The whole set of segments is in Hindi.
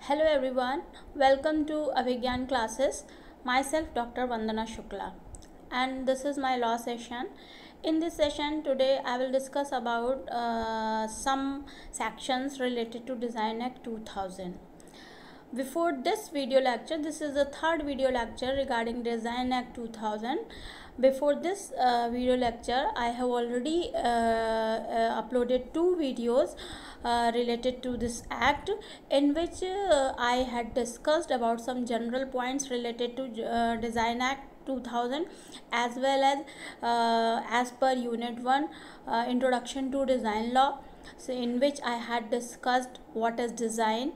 Hello everyone, welcome to Avigyan classes. Myself Dr. Vandana Shukla and this is my law session. In this session today I will discuss about some sections related to Design Act 2000. Before this video lecture, this is the third video lecture regarding Design Act 2000. Before this video lecture, I have already uploaded two videos related to this act, in which I had discussed about some general points related to Design Act 2000 as well as per Unit 1 Introduction to Design Law, so in which I had discussed what is design,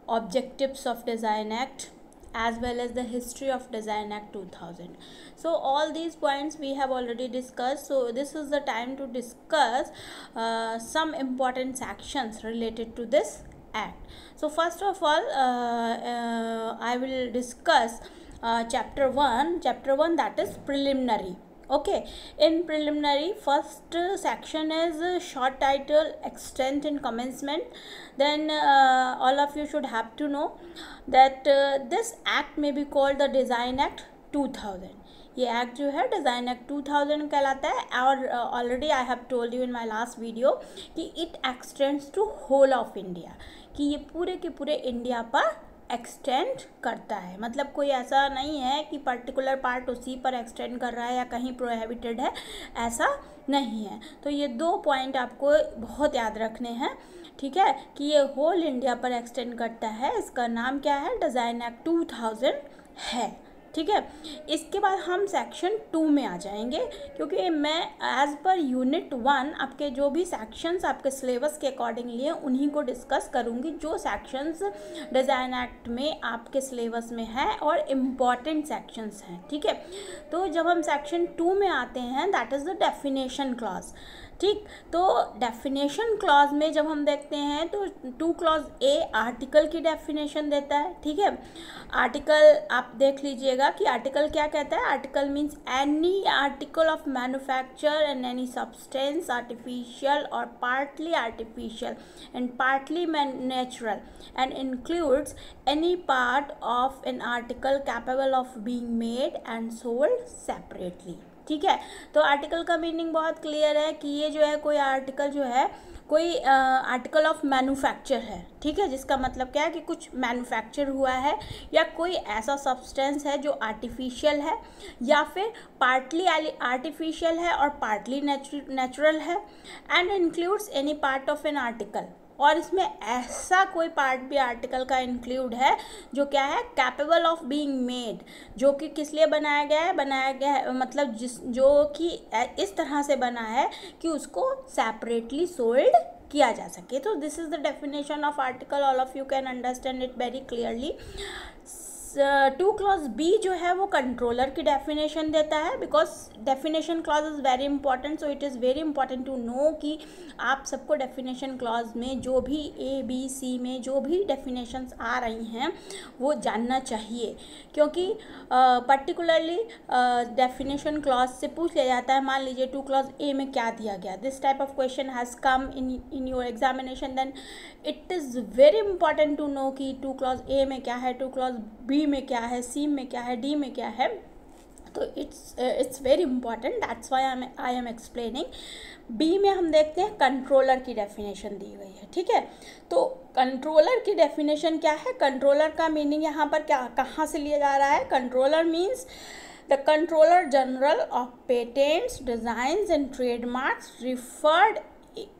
objectives of Design Act, as well as the history of Design Act 2000. So all these points we have already discussed, so this is the time to discuss some important sections related to this act. So first of all I will discuss chapter 1, that is preliminary. Okay, in preliminary, first section is short title, extent and commencement. Then all of you should have to know that this act may be called the Design Act 2000. ये एक्ट जो है डिज़ाइन एक्ट 2000 कहलाता है और already I have told you in my last video कि it extends to whole of India, कि ये पूरे के पूरे इंडिया पर एक्सटेंड करता है। मतलब कोई ऐसा नहीं है कि पर्टिकुलर पार्ट उसी पर एक्सटेंड कर रहा है या कहीं प्रोहिबिटेड है, ऐसा नहीं है। तो ये दो पॉइंट आपको बहुत याद रखने हैं, ठीक है, कि ये होल इंडिया पर एक्सटेंड करता है। इसका नाम क्या है? डिज़ाइन एक्ट 2000 है, ठीक है। इसके बाद हम सेक्शन 2 में आ जाएंगे, क्योंकि मैं एज पर यूनिट 1 आपके जो भी सेक्शंस आपके सिलेबस के अकॉर्डिंगली हैं उन्हीं को डिस्कस करूंगी, जो सेक्शंस डिज़ाइन एक्ट में आपके सिलेबस में है और इम्पॉर्टेंट सेक्शंस हैं, ठीक है। तो जब हम सेक्शन 2 में आते हैं, that is the definition clause, ठीक। तो डेफिनेशन क्लॉज में जब हम देखते हैं तो 2 क्लॉज ए आर्टिकल की डेफिनेशन देता है, ठीक है। आर्टिकल आप देख लीजिएगा कि आर्टिकल क्या कहता है। Article means any article of manufacture and any substance artificial or partly artificial and partly natural and includes any part of an article capable of being made and sold separately, ठीक है। तो आर्टिकल का मीनिंग बहुत क्लियर है कि ये जो है कोई आर्टिकल जो है कोई आर्टिकल ऑफ मैन्युफैक्चर है, ठीक है, जिसका मतलब क्या है कि कुछ मैन्युफैक्चर हुआ है या कोई ऐसा सब्सटेंस है जो आर्टिफिशियल है या फिर पार्टली आर्टिफिशियल है और पार्टली नेचुरल है and includes any part of an article, और इसमें ऐसा कोई पार्ट भी आर्टिकल का इंक्लूड है जो क्या है, कैपेबल ऑफ बीइंग मेड, जो कि किस लिए बनाया गया है मतलब जो कि इस तरह से बना है कि उसको सेपरेटली सोल्ड किया जा सके। तो this is the definition of article, all of you can understand it very clearly. 2 clause B जो है वो कंट्रोलर की डेफिनेशन देता है, because definition clause is very important, so it is very important to know कि आप सबको डेफिनेशन क्लॉज में जो भी ए बी सी में जो भी डेफिनेशंस आ रही हैं वो जानना चाहिए, क्योंकि पर्टिकुलरली डेफिनेशन क्लॉज से पूछ लिया जाता है। मान लीजिए 2 क्लॉज ए में क्या दिया गया, this type of question has come in your examination, then it is very important to know कि 2 क्लॉज ए में क्या है, 2 क्लॉज बी में क्या है, सी में क्या है, डी में क्या है। तो it's very important, that's why I am explaining. B में हम देखते हैं कंट्रोलर की डेफिनेशन दी गई है, ठीक है। तो कंट्रोलर की डेफिनेशन क्या है? कंट्रोलर का मीनिंग यहाँ पर क्या कहाँ से लिया जा रहा है? Controller means the controller general of patents, designs and trademarks referred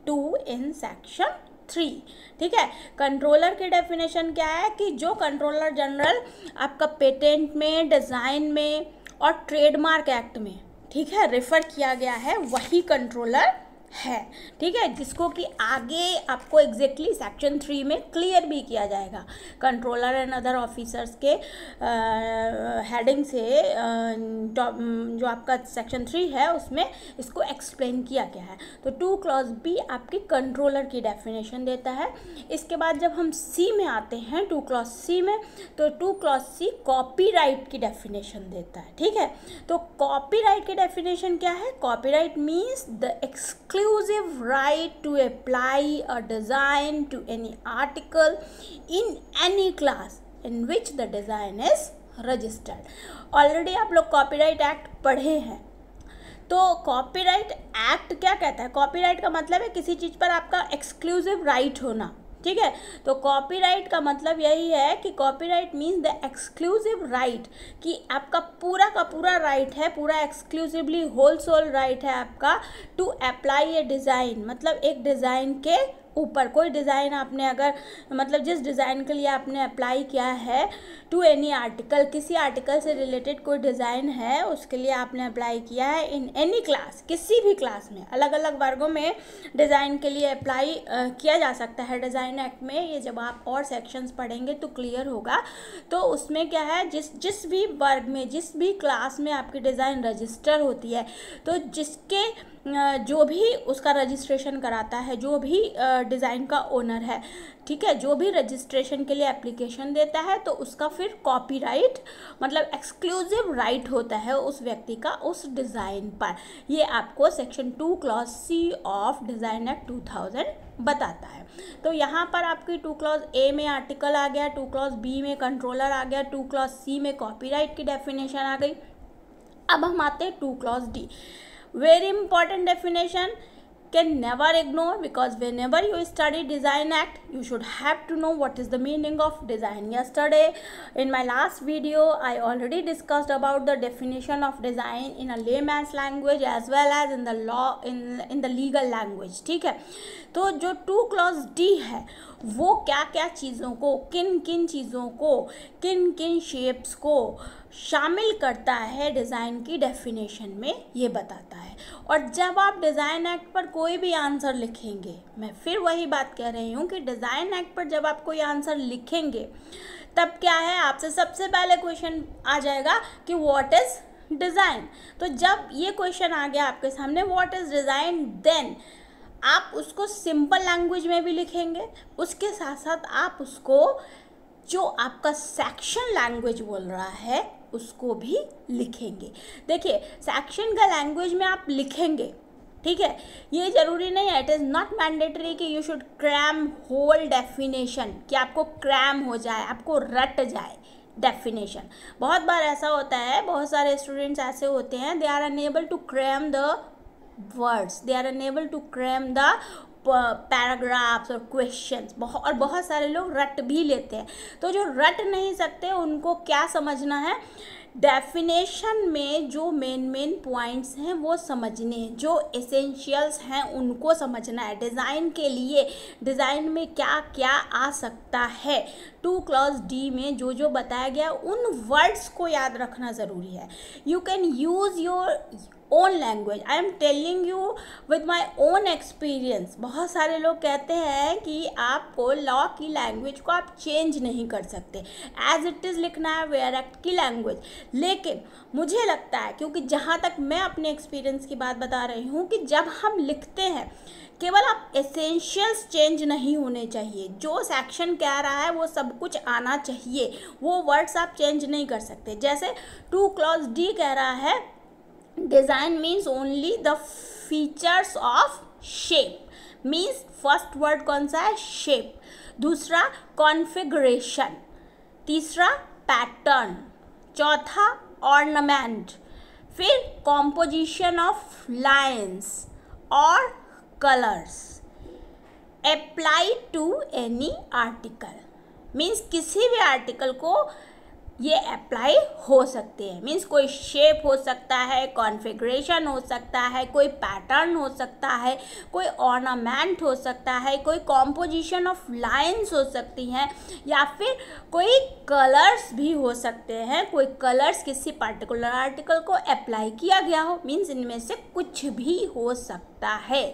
to in section 3, ठीक है। कंट्रोलर की डेफिनेशन क्या है कि जो कंट्रोलर जनरल आपका पेटेंट में, डिज़ाइन में और ट्रेडमार्क एक्ट में, ठीक है, रेफर किया गया है, वही कंट्रोलर है, ठीक है, जिसको कि आगे आपको एग्जैक्टली सेक्शन 3 में क्लियर भी किया जाएगा। कंट्रोलर एंड अदर ऑफिसर्स के हेडिंग से जो आपका सेक्शन 3 है उसमें इसको एक्सप्लेन किया गया है। तो 2 क्लॉज बी आपकी कंट्रोलर की डेफिनेशन देता है। इसके बाद जब हम सी में आते हैं, 2 क्लॉज सी में, तो 2 क्लॉज सी कॉपीराइट की डेफिनेशन देता है, ठीक है। तो कॉपीराइट की डेफिनेशन क्या है? Copyright means the exclusive exclusive right to apply a design to any article in any class in which the design is registered. Already आप लोग कॉपीराइट एक्ट पढ़े हैं, तो कॉपीराइट एक्ट क्या कहता है? कॉपीराइट का मतलब है किसी चीज़ पर आपका एक्सक्लूसिव राइट होना, ठीक है। तो कॉपीराइट का मतलब यही है कि copyright means the exclusive right, कि आपका पूरा का पूरा राइट है, पूरा एक्सक्लूसिवली होल सोल राइट है आपका टू अप्लाई ए डिज़ाइन, मतलब एक डिज़ाइन के ऊपर कोई डिज़ाइन आपने अगर मतलब जिस डिज़ाइन के लिए आपने अप्लाई किया है टू एनी आर्टिकल, किसी आर्टिकल से रिलेटेड कोई डिज़ाइन है उसके लिए आपने अप्लाई किया है इन एनी क्लास, किसी भी क्लास में। अलग अलग वर्गों में डिज़ाइन के लिए अप्लाई किया जा सकता है डिज़ाइन एक्ट में। ये जब आप और सेक्शंस पढ़ेंगे तो क्लियर होगा। तो उसमें क्या है, जिस भी वर्ग में, जिस भी क्लास में आपकी डिज़ाइन रजिस्टर होती है, तो जिसके जो भी उसका रजिस्ट्रेशन कराता है, जो भी डिज़ाइन का ओनर है, ठीक है, जो भी रजिस्ट्रेशन के लिए एप्लीकेशन देता है, तो उसका फिर कॉपीराइट मतलब एक्सक्लूसिव राइट होता है उस व्यक्ति का उस डिज़ाइन पर। ये आपको section 2 clause C of design act 2000 बताता है। तो यहाँ पर आपकी 2 क्लॉज A में आर्टिकल आ गया, 2 क्लॉज B में कंट्रोलर आ गया, 2 क्लॉज C में कॉपीराइट की डेफिनेशन आ गई। अब हम आते हैं 2 clause D। Very important definition, can never ignore, because whenever you study Design Act you should have to know what is the meaning of design. Yesterday in my last video I already discussed about the definition of design in a layman's language as well as in the law in the legal language, ठीक है। तो जो 2 क्लॉज D है वो क्या क्या चीज़ों को, किन किन चीज़ों को, किन किन शेप्स को शामिल करता है डिज़ाइन की डेफिनेशन में, ये बताता है। और जब आप डिज़ाइन एक्ट पर कोई भी आंसर लिखेंगे, मैं फिर वही बात कह रही हूँ कि डिज़ाइन एक्ट पर जब आप कोई आंसर लिखेंगे तब क्या है, आपसे सबसे पहले क्वेश्चन आ जाएगा कि व्हाट इज़ डिज़ाइन। तो जब ये क्वेश्चन आ गया आपके सामने व्हाट इज़ डिज़ाइन, देन आप उसको सिंपल लैंग्वेज में भी लिखेंगे, उसके साथ साथ आप उसको जो आपका सेक्शन लैंग्वेज बोल रहा है उसको भी लिखेंगे। देखिए सेक्शन का लैंग्वेज में आप लिखेंगे, ठीक है, ये ज़रूरी नहीं है, इट इज़ नॉट मैंडेटरी कि you should cram whole definition, कि आपको क्रैम हो जाए, आपको रट जाए डेफिनेशन। बहुत बार ऐसा होता है, बहुत सारे स्टूडेंट्स ऐसे होते हैं, they are unable to cram the words, they are unable to cram the paragraphs और क्वेश्चंस। बहुत सारे लोग रट भी लेते हैं। तो जो रट नहीं सकते उनको क्या समझना है, डेफिनेशन में जो मेन पॉइंट्स हैं वो समझने, जो एसेंशियल्स हैं उनको समझना है। डिज़ाइन के लिए डिज़ाइन में क्या क्या आ सकता है, 2 क्लॉज D में जो जो बताया गया उन वर्ड्स को याद रखना ज़रूरी है। You can use your own language, I am telling you with my own experience. बहुत सारे लोग कहते हैं कि आपको लॉ की लैंग्वेज को आप चेंज नहीं कर सकते, एज इट इज़ लिखना है वेयर एक्ट की लैंग्वेज। लेकिन मुझे लगता है, क्योंकि जहाँ तक मैं अपने एक्सपीरियंस की बात बता रही हूँ, कि जब हम लिखते हैं केवल आप एसेंशियल्स चेंज नहीं होने चाहिए, जो सेक्शन कह रहा है वो सब कुछ आना चाहिए, वो वर्ड्स आप चेंज नहीं कर सकते। जैसे 2 क्लॉज D कह रहा है design means only the features of shape, means first word कौन सा है, शेप, दूसरा कॉन्फ़िगरेशन, तीसरा पैटर्न, चौथा ऑर्नामेंट, फिर कॉम्पोजिशन ऑफ लाइन्स और colours. Apply to any article means किसी भी आर्टिकल को ये अप्लाई हो सकते हैं, मीन्स कोई शेप हो सकता है, कॉन्फ़िगरेशन हो सकता है, कोई पैटर्न हो सकता है, कोई ऑर्नामेंट हो सकता है, कोई कॉम्पोजिशन ऑफ लाइंस हो सकती हैं, या फिर कोई कलर्स भी हो सकते हैं, कोई कलर्स किसी पर्टिकुलर आर्टिकल को अप्लाई किया गया हो, मीन्स इनमें से कुछ भी हो सकता है,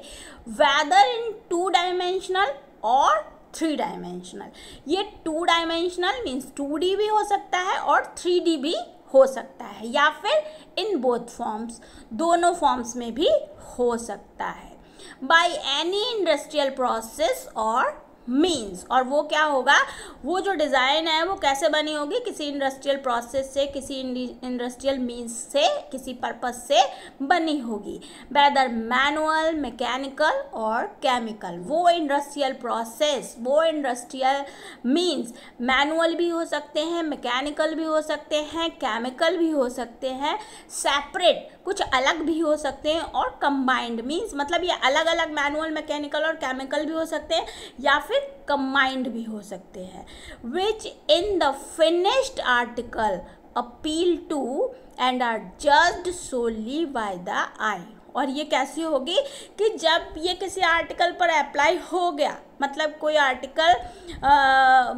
वेदर इन 2 डायमेंशनल और 3 डायमेंशनल। ये 2 डायमेंशनल मीन्स 2D भी हो सकता है और 3D भी हो सकता है, या फिर इन बोथ फॉर्म्स, दोनों फॉर्म्स में भी हो सकता है, बाय एनी इंडस्ट्रियल प्रोसेस और मीन्स, और वो क्या होगा, वो जो डिज़ाइन है वो कैसे बनी होगी, किसी इंडस्ट्रियल प्रोसेस से, किसी इंडस्ट्रियल मीन्स से, किसी पर्पस से बनी होगी, वेदर मैनुअल, मैकेनिकल और केमिकल। वो इंडस्ट्रियल प्रोसेस, वो इंडस्ट्रियल मीन्स मैनुअल भी हो सकते हैं, मैकेनिकल भी हो सकते हैं, केमिकल भी हो सकते हैं, सेपरेट कुछ अलग भी हो सकते हैं, और कंबाइंड मीन्स मतलब ये अलग अलग मैनुअल, मैकेनिकल और केमिकल भी हो सकते हैं, या फिर कंबाइंड भी हो सकते हैं। Which in the finished article appeal to and are judged solely by the eye. और ये कैसी होगी कि जब ये किसी आर्टिकल पर अप्लाई हो गया, मतलब कोई आर्टिकल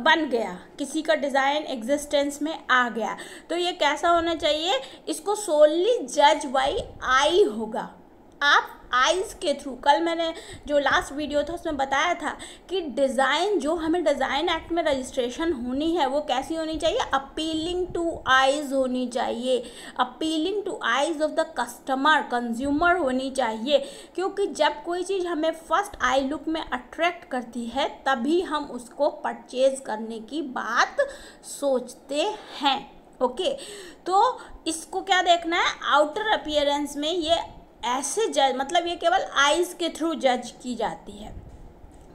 बन गया, किसी का डिज़ाइन एग्जिस्टेंस में आ गया, तो ये कैसा होना चाहिए, इसको सोली जज बाई आई होगा। आप आइज़ के थ्रू, कल मैंने जो लास्ट वीडियो था उसमें बताया था कि डिज़ाइन, जो हमें डिज़ाइन एक्ट में रजिस्ट्रेशन होनी है वो कैसी होनी चाहिए, अपीलिंग टू आइज़ होनी चाहिए, appealing to eyes of the customer, consumer होनी चाहिए। क्योंकि जब कोई चीज़ हमें फर्स्ट आई लुक में अट्रैक्ट करती है तभी हम उसको परचेज करने की बात सोचते हैं। ओके, तो इसको क्या देखना है, आउटर अपीयरेंस में ये ऐसे जज, मतलब ये केवल आइज़ के थ्रू जज की जाती है,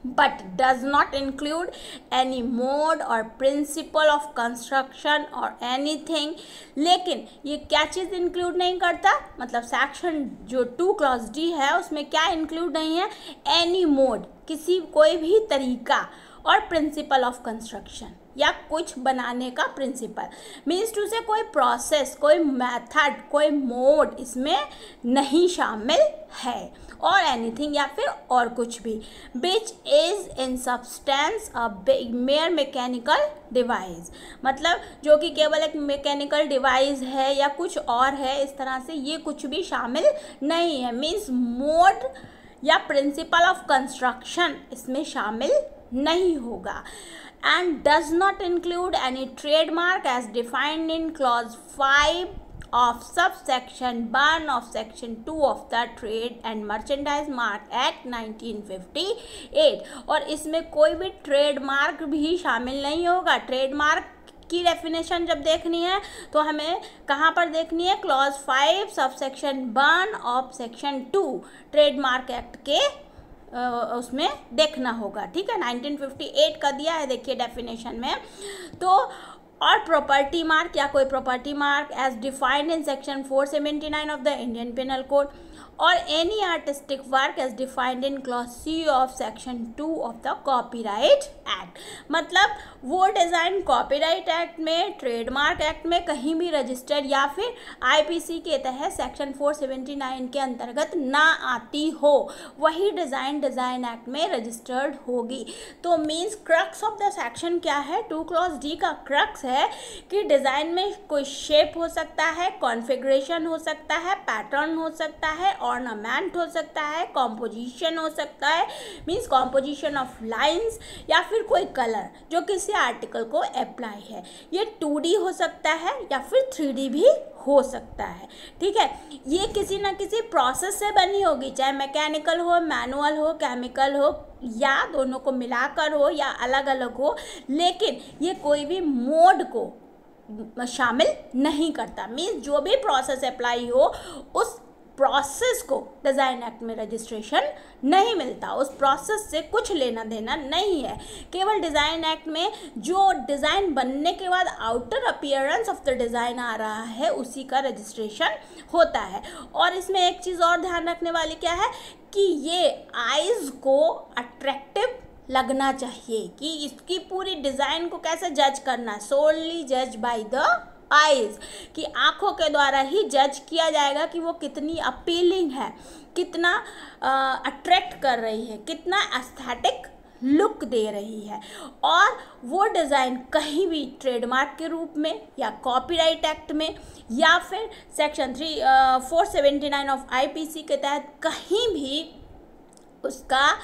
but does not include any mode और प्रिंसिपल ऑफ कंस्ट्रक्शन और एनीथिंग। लेकिन ये क्या चीज़ इंक्लूड नहीं करता, मतलब सेक्शन जो 2 क्लॉज डी है उसमें क्या इंक्लूड नहीं है, एनी मोड, किसी कोई भी तरीका, और प्रिंसिपल ऑफ कंस्ट्रक्शन या कुछ बनाने का प्रिंसिपल, मीन्स टू से कोई प्रोसेस, कोई मेथड, कोई मोड इसमें नहीं शामिल है, और एनीथिंग या फिर और कुछ भी, which is in substance a mayor mechanical device, मतलब जो कि केवल एक मैकेनिकल डिवाइस है या कुछ और है, इस तरह से ये कुछ भी शामिल नहीं है। मीन्स मोड या प्रिंसिपल ऑफ कंस्ट्रक्शन इसमें शामिल नहीं होगा। And does not include any trademark as defined in clause 5 of subsection 1 of section 2 of the Trade and Merchandise Mark Act 1958। और इसमें कोई भी ट्रेडमार्क भी शामिल नहीं होगा। ट्रेडमार्क की डेफिनेशन जब देखनी है तो हमें कहाँ पर देखनी है, clause 5 subsection 1 of section 2 trademark act के उसमें देखना होगा। ठीक है, 1958 का दिया है, देखिए डेफिनेशन में। तो और प्रॉपर्टी मार्क या कोई property mark as defined in section 479 of the Indian penal code, or any artistic work as defined in clause C of section 2 of the copyright act. मतलब वो डिज़ाइन कॉपीराइट एक्ट में, ट्रेडमार्क एक्ट में कहीं भी रजिस्टर्ड या फिर आईपीसी के तहत सेक्शन 479 के अंतर्गत ना आती हो, वही डिज़ाइन एक्ट में रजिस्टर्ड होगी। तो means crux of the section क्या है, 2 क्लॉज डी का क्रक्स है कि डिज़ाइन में कोई शेप हो सकता है, कॉन्फ़िगरेशन हो सकता है, पैटर्न हो सकता है, ऑर्नामेंट हो सकता है, कॉम्पोजिशन हो सकता है, मीन्स कॉम्पोजिशन ऑफ लाइंस, या फिर कोई कलर जो किसी आर्टिकल को अप्लाई है। ये 2D हो सकता है या फिर 3D भी हो सकता है। ठीक है, ये किसी ना किसी प्रोसेस से बनी होगी, चाहे मैकेनिकल हो, मैनुअल हो, केमिकल हो, या दोनों को मिलाकर हो या अलग अलग हो, लेकिन ये कोई भी मोड को शामिल नहीं करता। मीन्स जो भी प्रोसेस अप्लाई हो उस प्रोसेस को डिज़ाइन एक्ट में रजिस्ट्रेशन नहीं मिलता, उस प्रोसेस से कुछ लेना देना नहीं है। केवल डिज़ाइन एक्ट में जो डिज़ाइन बनने के बाद outer appearance of the design आ रहा है उसी का रजिस्ट्रेशन होता है। और इसमें एक चीज़ और ध्यान रखने वाली क्या है कि ये आइज़ को अट्रैक्टिव लगना चाहिए, कि इसकी पूरी डिज़ाइन को कैसे जज करना, सोलली जज बाय द आइज़, कि आँखों के द्वारा ही जज किया जाएगा कि वो कितनी अपीलिंग है, कितना अट्रैक्ट कर रही है, कितना एस्थेटिक लुक दे रही है। और वो डिज़ाइन कहीं भी ट्रेडमार्क के रूप में या कॉपीराइट एक्ट में या फिर सेक्शन 479 ऑफ आईपीसी के तहत कहीं भी उसका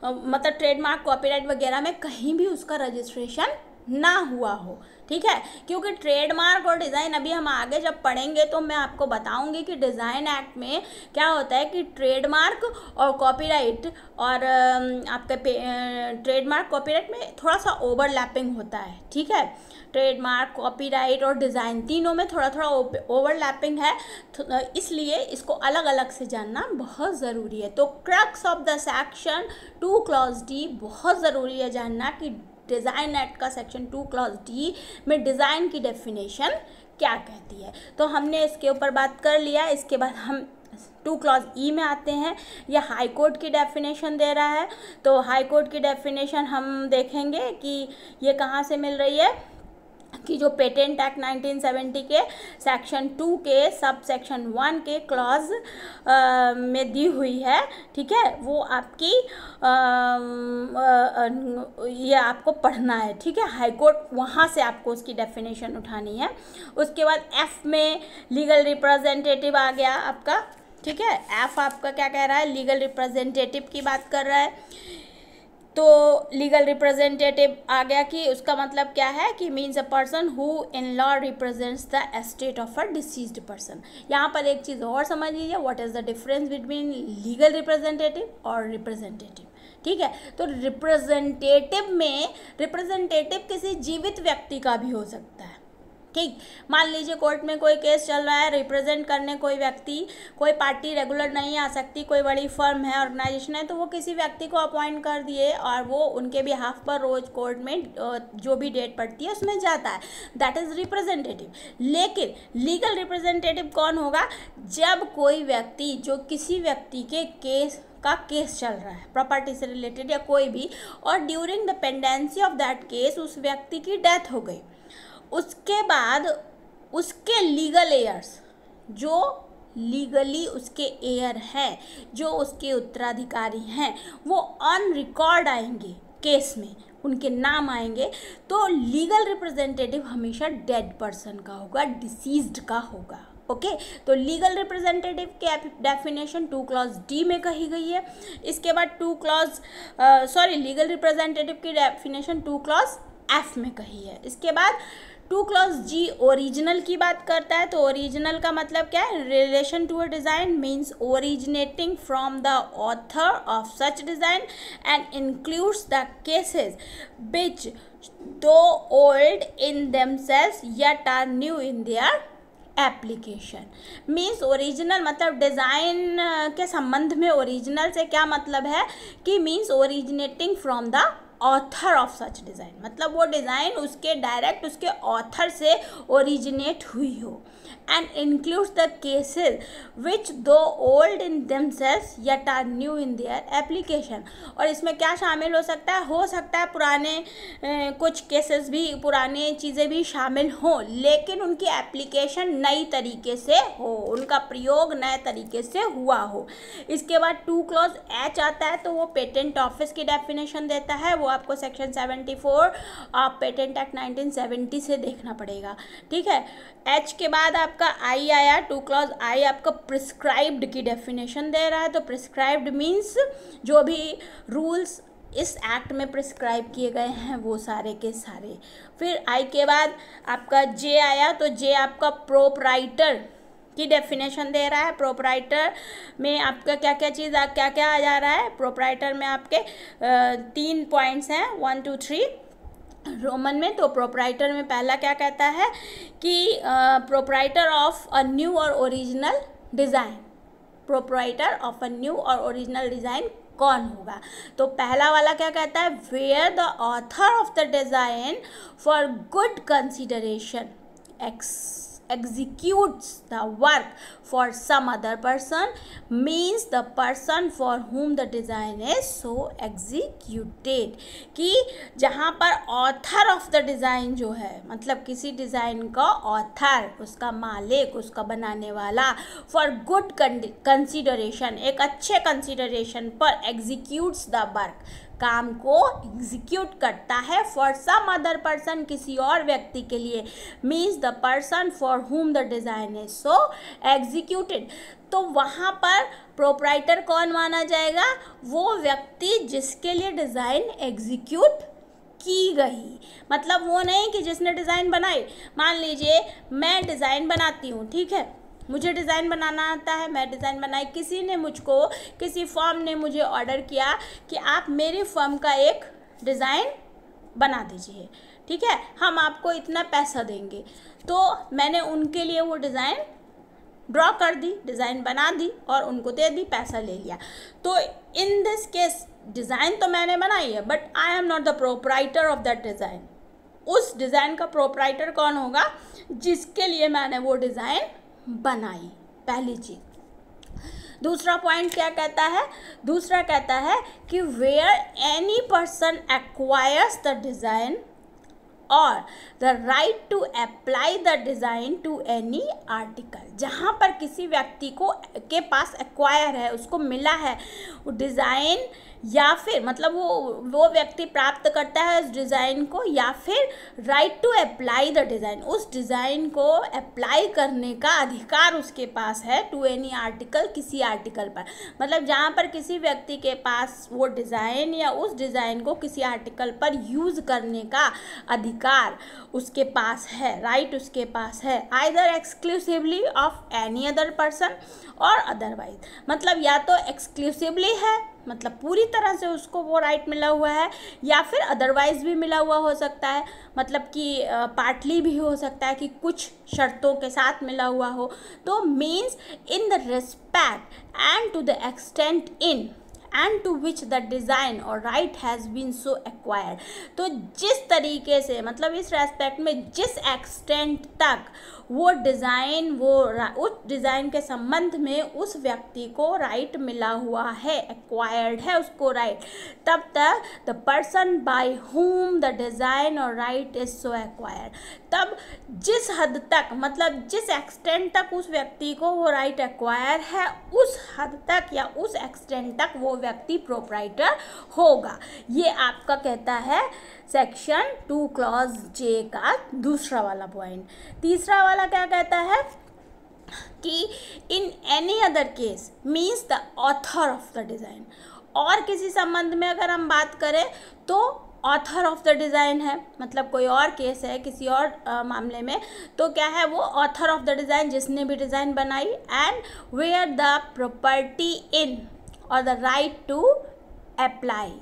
मतलब ट्रेडमार्क, कॉपीराइट वगैरह में कहीं भी उसका रजिस्ट्रेशन ना हुआ हो, ठीक है। क्योंकि ट्रेडमार्क और डिज़ाइन अभी हम आगे जब पढ़ेंगे तो मैं आपको बताऊंगी कि डिज़ाइन एक्ट में क्या होता है कि ट्रेडमार्क और कॉपीराइट और आपके ट्रेडमार्क कॉपीराइट में थोड़ा सा ओवरलैपिंग होता है, ठीक है। ट्रेडमार्क, कॉपीराइट और डिज़ाइन तीनों में थोड़ा थोड़ा ओवरलैपिंग है, इसलिए इसको अलग अलग से जानना बहुत ज़रूरी है। तो crux of the section 2 clause D बहुत ज़रूरी है जानना कि डिज़ाइन एक्ट का सेक्शन 2 क्लॉज डी में डिज़ाइन की डेफिनेशन क्या कहती है। तो हमने इसके ऊपर बात कर लिया। इसके बाद हम 2 क्लॉज ई में आते हैं। यह हाई कोर्ट की डेफिनेशन दे रहा है। तो हाई कोर्ट की डेफिनेशन हम देखेंगे कि ये कहाँ से मिल रही है कि जो पेटेंट एक्ट 1970 के सेक्शन 2 के सब सेक्शन 1 के क्लॉज में दी हुई है, ठीक है। वो आपकी ये आपको पढ़ना है, ठीक है। हाई कोर्ट वहाँ से आपको उसकी डेफिनेशन उठानी है। उसके बाद एफ में लीगल रिप्रेजेंटेटिव आ गया आपका, ठीक है। एफ आपका क्या कह रहा है, लीगल रिप्रेजेंटेटिव की बात कर रहा है। तो लीगल रिप्रेजेंटेटिव आ गया कि उसका मतलब क्या है कि means a person who in law represents the estate of a deceased person. यहाँ पर एक चीज़ और समझ लीजिए, what is the difference between legal representative और रिप्रेजेंटेटिव, ठीक है। तो रिप्रेजेंटेटिव में रिप्रेजेंटेटिव किसी जीवित व्यक्ति का भी हो सकता है, ठीक। मान लीजिए कोर्ट में कोई केस चल रहा है, रिप्रेजेंट करने कोई व्यक्ति, कोई पार्टी रेगुलर नहीं आ सकती, कोई बड़ी फर्म है, ऑर्गेनाइजेशन है, तो वो किसी व्यक्ति को अपॉइंट कर दिए और वो उनके बिहाफ पर रोज कोर्ट में जो भी डेट पड़ती है उसमें जाता है, दैट इज़ रिप्रेजेंटेटिव। लेकिन लीगल रिप्रेजेंटेटिव कौन होगा, जब कोई व्यक्ति जो किसी व्यक्ति के केस चल रहा है प्रॉपर्टी से रिलेटेड या कोई भी, और during the pendency of that case उस व्यक्ति की डेथ हो गई, उसके बाद उसके लीगल एयर्स, जो लीगली उसके एयर हैं, जो उसके उत्तराधिकारी हैं, वो ऑन रिकॉर्ड आएंगे केस में, उनके नाम आएंगे। तो लीगल रिप्रेजेंटेटिव हमेशा डेड पर्सन का होगा, डिसीज्ड का होगा, ओके। तो लीगल रिप्रेजेंटेटिव के डेफिनेशन 2 क्लॉज डी में कही गई है। इसके बाद लीगल रिप्रेजेंटेटिव की डेफिनेशन 2 क्लॉज एफ में कही है। इसके बाद 2 क्लॉज जी ओरिजिनल की बात करता है। तो ओरिजिनल का मतलब क्या है, relation to a design means originating from the author of such design and includes the cases which though old in themselves yet are new in their application. Means original मतलब डिज़ाइन के संबंध में ओरिजिनल से क्या मतलब है कि means originating from the author of such design, मतलब वो डिज़ाइन उसके डायरेक्ट उसके ऑथर से ओरिजिनेट हुई हो। And includes the cases which though old in themselves yet are new in their application. और इसमें क्या शामिल हो सकता है पुराने कुछ केसेस भी, पुराने चीज़ें भी शामिल हों, लेकिन उनकी एप्लीकेशन नई तरीके से हो, उनका प्रयोग नए तरीके से हुआ हो। इसके बाद 2 क्लॉज एच आता है। तो वो पेटेंट ऑफिस की डेफिनेशन देता है, वो आपको सेक्शन 74 ऑफ पेटेंट एक्ट 1970 से देखना पड़ेगा, ठीक है। एच के बाद आपका आई आया। 2 क्लॉज आई आपका प्रिस्क्राइब्ड की डेफिनेशन दे रहा है। तो प्रिस्क्राइब्ड मीन्स जो भी रूल्स इस एक्ट में प्रिस्क्राइब किए गए हैं वो सारे के सारे। फिर आई के बाद आपका जे आया। तो जे आपका प्रोपराइटर की डेफिनेशन दे रहा है। प्रोपराइटर में आपका क्या क्या आ जा रहा है। प्रोपराइटर में आपके 3 पॉइंट्स हैं, 1 2 3 रोमन में। तो प्रोपराइटर में पहला क्या कहता है कि प्रोपराइटर ऑफ अ न्यू और original design. Proprietor of a new और ओरिजिनल डिज़ाइन कौन होगा। तो पहला वाला क्या कहता है, where the author of the design for good consideration executes the work for some other person means the person for whom the design is so executed। कि जहाँ पर ऑथर ऑफ द डिज़ाइन जो है, मतलब किसी डिज़ाइन का ऑथर, उसका मालिक, उसका बनाने वाला, फॉर गुड कंसिडरेशन, एक अच्छे कंसिडरेशन पर एग्जीक्यूट्स द वर्क, काम को एग्जीक्यूट करता है, फॉर सम अदर पर्सन, किसी और व्यक्ति के लिए, means the person for whom the design is so executed. तो वहाँ पर प्रोपराइटर कौन माना जाएगा, वो व्यक्ति जिसके लिए डिज़ाइन एग्जीक्यूट की गई, मतलब वो नहीं कि जिसने डिज़ाइन बनाई। मान लीजिए मैं डिज़ाइन बनाती हूँ, ठीक है, मुझे डिज़ाइन बनाना आता है, मैं डिज़ाइन बनाई, किसी ने मुझको, किसी फर्म ने मुझे ऑर्डर किया कि आप मेरी फर्म का एक डिज़ाइन बना दीजिए, ठीक है, हम आपको इतना पैसा देंगे। तो मैंने उनके लिए वो डिज़ाइन ड्रॉ कर दी, डिज़ाइन बना दी और उनको दे दी, पैसा ले लिया। तो इन दिस केस डिज़ाइन तो मैंने बनाई है, but I am not the proprietor of that design. उस डिज़ाइन का प्रोप्राइटर कौन होगा? जिसके लिए मैंने वो डिज़ाइन बनाई, पहली चीज़। दूसरा पॉइंट क्या कहता है? दूसरा कहता है कि where any person acquires the design or the right to apply the design to any article. जहाँ पर किसी व्यक्ति को के पास एक्वायर है, उसको मिला है वो डिज़ाइन, या फिर मतलब वो व्यक्ति प्राप्त करता है उस डिज़ाइन को, या फिर right to apply the design, उस डिज़ाइन को अप्लाई करने का अधिकार उसके पास है टू एनी आर्टिकल, किसी आर्टिकल पर। मतलब जहाँ पर किसी व्यक्ति के पास वो डिज़ाइन या उस डिज़ाइन को किसी आर्टिकल पर यूज़ करने का अधिकार उसके पास है, राइट उसके पास है, either exclusively of any other person और अदरवाइज। मतलब या तो एक्सक्लूसिवली है, मतलब पूरी तरह से उसको वो राइट मिला हुआ है, या फिर अदरवाइज भी मिला हुआ हो सकता है, मतलब कि पार्टली भी हो सकता है कि कुछ शर्तों के साथ मिला हुआ हो। तो means in the respect and to the extent in and to which the design or right has been so acquired। तो जिस तरीके से, मतलब इस रेस्पेक्ट में जिस एक्सटेंट तक वो डिज़ाइन, वो उस डिज़ाइन के संबंध में उस व्यक्ति को राइट मिला हुआ है, एक्वायर्ड है उसको राइट, तब तक the person by whom the design और राइट इज सो एक्वायर्ड, तब जिस हद तक, मतलब जिस एक्सटेंट तक उस व्यक्ति को वो राइट एक्वायर है, उस हद तक या उस एक्सटेंट तक वो व्यक्ति प्रोप्राइटर होगा। ये आपका कहता है सेक्शन 2 क्लॉज जे का दूसरा वाला पॉइंट। तीसरा वाला क्या कहता है कि in any other case means the author of the design. और किसी संबंध में अगर हम बात करें तो ऑथर ऑफ द डिज़ाइन है, मतलब कोई और केस है किसी और मामले में, तो क्या है वो ऑथर ऑफ द डिज़ाइन, जिसने भी डिज़ाइन बनाई, and where the property in और द राइट टू अप्लाई,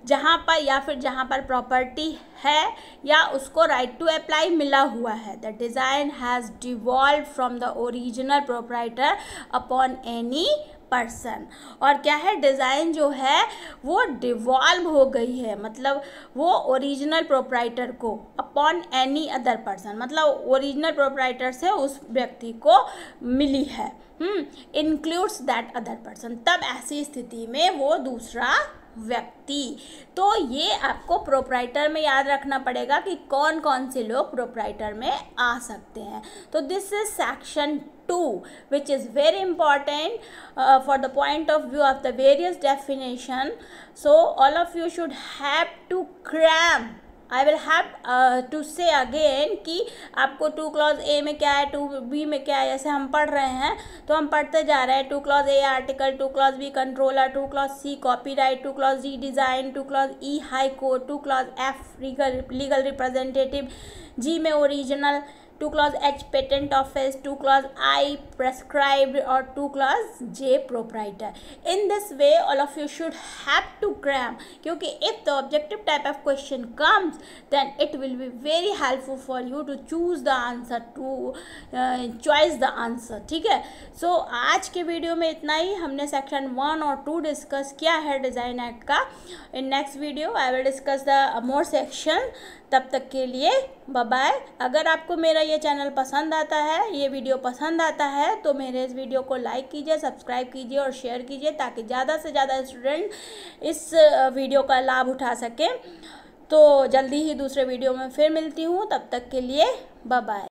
जहाँ पर या फिर जहाँ पर प्रॉपर्टी है या उसको राइट टू अप्लाई मिला हुआ है, the design has devolve from the original proprietor upon any person. और क्या है, डिज़ाइन जो है वो डिवॉल्व हो गई है, मतलब वो ओरिजिनल प्रोप्राइटर को अपॉन एनी अदर पर्सन, मतलब ओरिजिनल प्रोप्राइटर से उस व्यक्ति को मिली है, इंक्लूड्स दैट अदर पर्सन। तब ऐसी स्थिति में वो दूसरा व्यक्ति। तो ये आपको प्रोप्राइटर में याद रखना पड़ेगा कि कौन कौन से लोग प्रोप्राइटर में आ सकते हैं। तो this is section 2 which is very important for the point of view of the various definition. So all of you should have to cram. I will have to say again कि आपको 2 क्लॉज ए में क्या है, 2B में क्या है, जैसे हम पढ़ रहे हैं तो हम पढ़ते जा रहे हैं। 2 clause A article, 2 clause B controller, 2 clause C copyright, 2 clause D design, 2 clause E high court, 2 clause F legal representative, G में original, 2 clause H patent office, 2 clause I prescribed और 2 clause J proprietor. In this way all of you should have to cram, क्योंकि if the objective type of question comes then it will be very helpful for you to choose the answer, to choice the answer. ठीक है, सो आज के वीडियो में इतना ही। हमने सेक्शन 1 और 2 डिस्कस किया है डिज़ाइन एक्ट का। In next video I will discuss the more section. तब तक के लिए बाय बाय। अगर आपको मेरा ये चैनल पसंद आता है, ये वीडियो पसंद आता है, तो मेरे इस वीडियो को लाइक कीजिए, सब्सक्राइब कीजिए और शेयर कीजिए, ताकि ज़्यादा से ज़्यादा स्टूडेंट इस वीडियो का लाभ उठा सकें। तो जल्दी ही दूसरे वीडियो में फिर मिलती हूँ, तब तक के लिए बाय बाय।